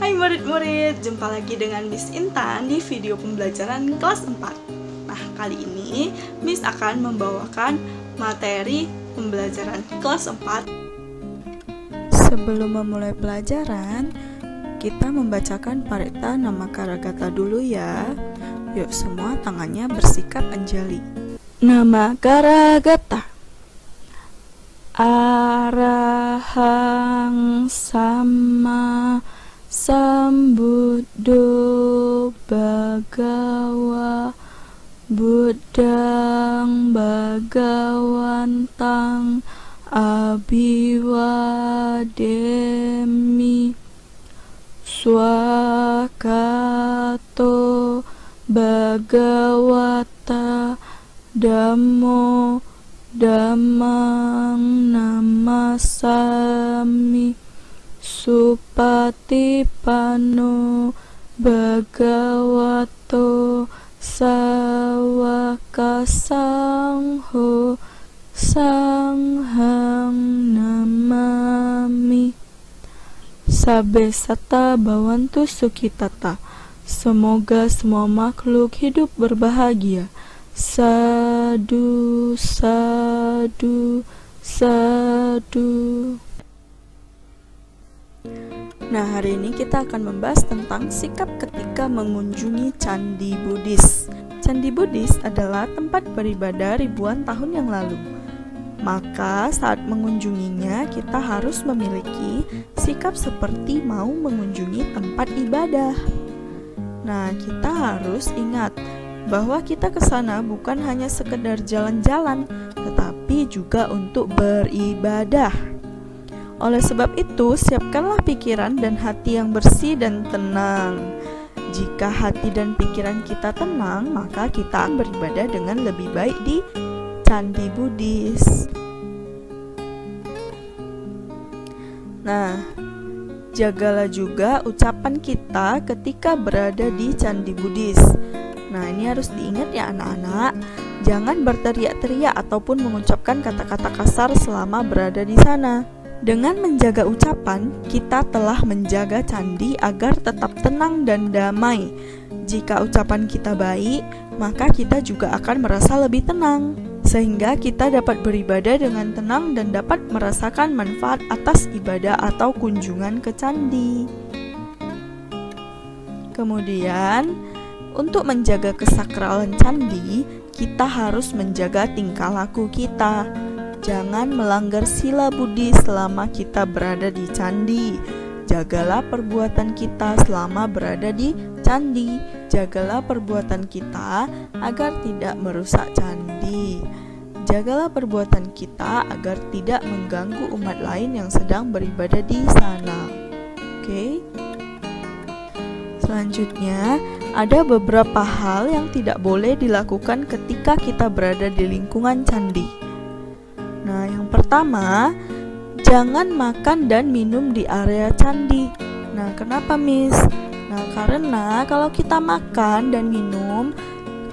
Hai murid-murid, jumpa lagi dengan Miss Intan di video pembelajaran kelas 4. Nah, kali ini Miss akan membawakan materi pembelajaran kelas 4. Sebelum memulai pelajaran, kita membacakan parita nama Karagata dulu ya. Yuk semua tangannya bersikap anjali. Nama Karagata: Arahang sama Sambuddho Bhagawa Buddhang Bhagawantang Abhiwademi Swakato Bhagawata Dhammo Dhammang Namasami Supatipanno Bhagavato Sawaka Sangho Sanghang Namami. Sabe sata bawantu sukitata. Semoga semua makhluk hidup berbahagia. Sadu, sadu, sadu. Nah, hari ini kita akan membahas tentang sikap ketika mengunjungi Candi Buddhis. Candi Buddhis adalah tempat beribadah ribuan tahun yang lalu. Maka saat mengunjunginya kita harus memiliki sikap seperti mau mengunjungi tempat ibadah. Nah, kita harus ingat bahwa kita ke sana bukan hanya sekedar jalan-jalan, tetapi juga untuk beribadah. Oleh sebab itu, siapkanlah pikiran dan hati yang bersih dan tenang. Jika hati dan pikiran kita tenang, maka kita akan beribadah dengan lebih baik di Candi Buddhis. Nah, jagalah juga ucapan kita ketika berada di Candi Buddhis. Nah, ini harus diingat ya anak-anak. Jangan berteriak-teriak ataupun mengucapkan kata-kata kasar selama berada di sana. Dengan menjaga ucapan, kita telah menjaga candi agar tetap tenang dan damai. Jika ucapan kita baik, maka kita juga akan merasa lebih tenang, sehingga kita dapat beribadah dengan tenang dan dapat merasakan manfaat atas ibadah atau kunjungan ke candi. Kemudian, untuk menjaga kesakralan candi, kita harus menjaga tingkah laku kita. Jangan melanggar sila Budi selama kita berada di candi. Jagalah perbuatan kita selama berada di candi. Jagalah perbuatan kita agar tidak merusak candi. Jagalah perbuatan kita agar tidak mengganggu umat lain yang sedang beribadah di sana. Oke? Selanjutnya, ada beberapa hal yang tidak boleh dilakukan ketika kita berada di lingkungan candi. Nah, yang pertama, jangan makan dan minum di area candi. Nah, kenapa, Miss? Nah, karena kalau kita makan dan minum,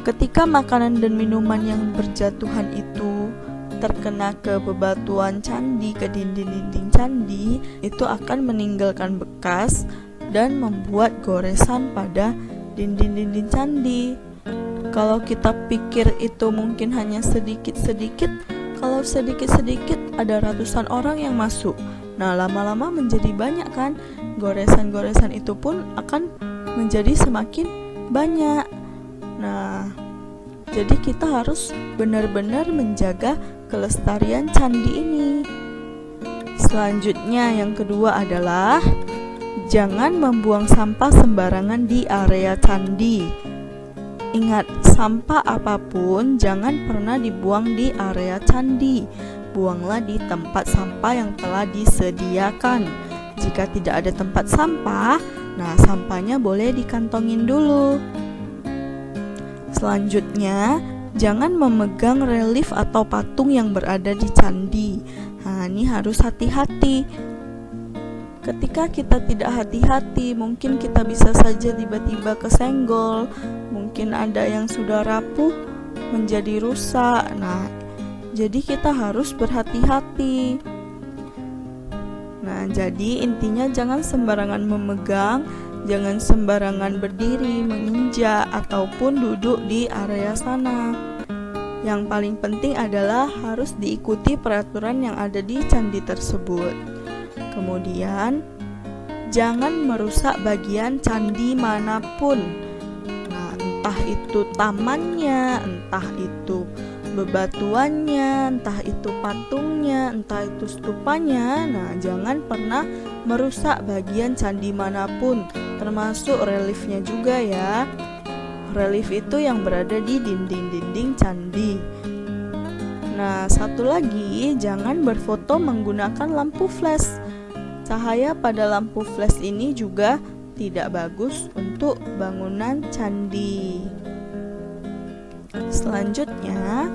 ketika makanan dan minuman yang berjatuhan itu terkena ke bebatuan candi, ke dinding-dinding candi, itu akan meninggalkan bekas dan membuat goresan pada dinding-dinding candi. Kalau kita pikir itu mungkin hanya sedikit-sedikit, kalau sedikit-sedikit ada ratusan orang yang masuk. Nah, lama-lama menjadi banyak kan? Goresan-goresan itu pun akan menjadi semakin banyak. Nah, jadi kita harus benar-benar menjaga kelestarian candi ini. Selanjutnya, yang kedua adalah jangan membuang sampah sembarangan di area candi. Ingat, sampah apapun jangan pernah dibuang di area candi. Buanglah di tempat sampah yang telah disediakan. Jika tidak ada tempat sampah, nah sampahnya boleh dikantongin dulu. Selanjutnya, jangan memegang relief atau patung yang berada di candi. Nah, ini harus hati-hati. Ketika kita tidak hati-hati, mungkin kita bisa saja tiba-tiba kesenggol. Mungkin ada yang sudah rapuh menjadi rusak. Nah, jadi kita harus berhati-hati. Nah, jadi intinya jangan sembarangan memegang, jangan sembarangan berdiri, menginjak, ataupun duduk di area sana. Yang paling penting adalah harus diikuti peraturan yang ada di candi tersebut. Kemudian, jangan merusak bagian candi manapun. Nah, entah itu tamannya, entah itu bebatuannya, entah itu patungnya, entah itu stupanya. Nah, jangan pernah merusak bagian candi manapun, termasuk reliefnya juga ya. Relief itu yang berada di dinding-dinding candi. Nah, satu lagi, jangan berfoto menggunakan lampu flash. Cahaya pada lampu flash ini juga tidak bagus untuk bangunan candi. Selanjutnya,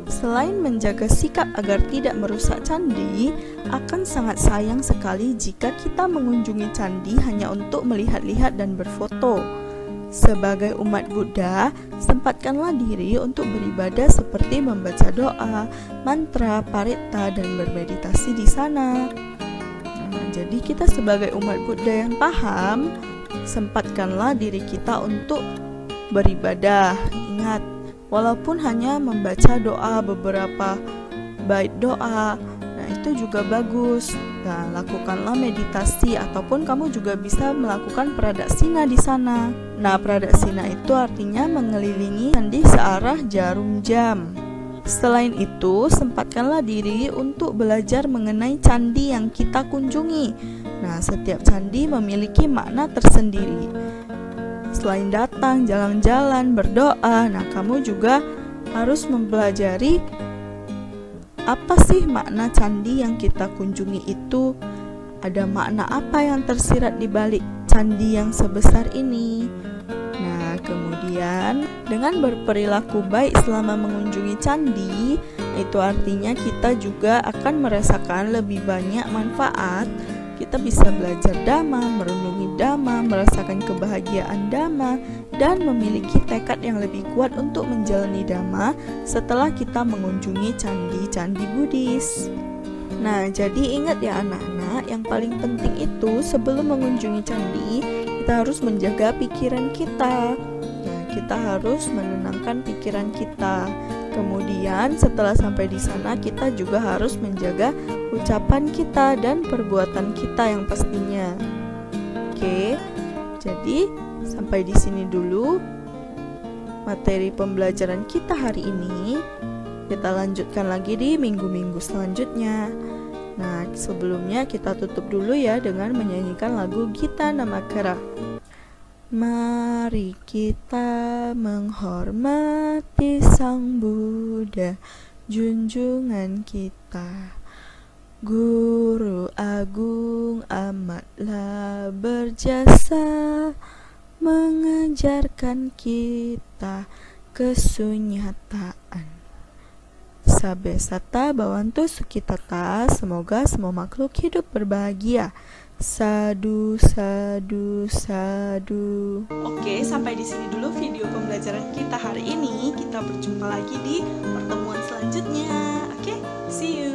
selain menjaga sikap agar tidak merusak candi, akan sangat sayang sekali jika kita mengunjungi candi hanya untuk melihat-lihat dan berfoto. Sebagai umat Buddha, sempatkanlah diri untuk beribadah seperti membaca doa, mantra, parita, dan bermeditasi di sana. Nah, jadi kita sebagai umat Buddha yang paham, sempatkanlah diri kita untuk beribadah. Ingat, walaupun hanya membaca doa beberapa bait doa, nah itu juga bagus. Nah, lakukanlah meditasi ataupun kamu juga bisa melakukan pradaksina di sana. Nah, pradaksina itu artinya mengelilingi candi searah jarum jam. Selain itu, sempatkanlah diri untuk belajar mengenai candi yang kita kunjungi. Nah, setiap candi memiliki makna tersendiri. Selain datang, jalan-jalan, berdoa, nah kamu juga harus mempelajari apa sih makna candi yang kita kunjungi itu? Ada makna apa yang tersirat di balik candi yang sebesar ini? Nah, kemudian dengan berperilaku baik selama mengunjungi candi, itu artinya kita juga akan merasakan lebih banyak manfaat. Kita bisa belajar dhamma, merenungi dhamma, merasakan kebahagiaan dhamma, dan memiliki tekad yang lebih kuat untuk menjalani dhamma setelah kita mengunjungi candi-candi Buddhis. Nah, jadi ingat ya anak-anak, yang paling penting itu sebelum mengunjungi candi, kita harus menjaga pikiran kita. Nah, kita harus menenangkan pikiran kita. Kemudian setelah sampai di sana, kita juga harus menjaga ucapan kita dan perbuatan kita yang pastinya. Oke, jadi sampai di sini dulu materi pembelajaran kita hari ini. Kita lanjutkan lagi di minggu-minggu selanjutnya. Nah, sebelumnya kita tutup dulu ya dengan menyanyikan lagu Gita Namakara. Mari kita menghormati Sang Buddha, junjungan kita. Guru Agung amatlah berjasa, mengajarkan kita kesunyataan. Sabesata Bhavantu Sukhitata, semoga semua makhluk hidup berbahagia. Sadu, sadu, sadu. Oke, sampai di sini dulu video pembelajaran kita hari ini. Kita berjumpa lagi di pertemuan selanjutnya. Oke, see you.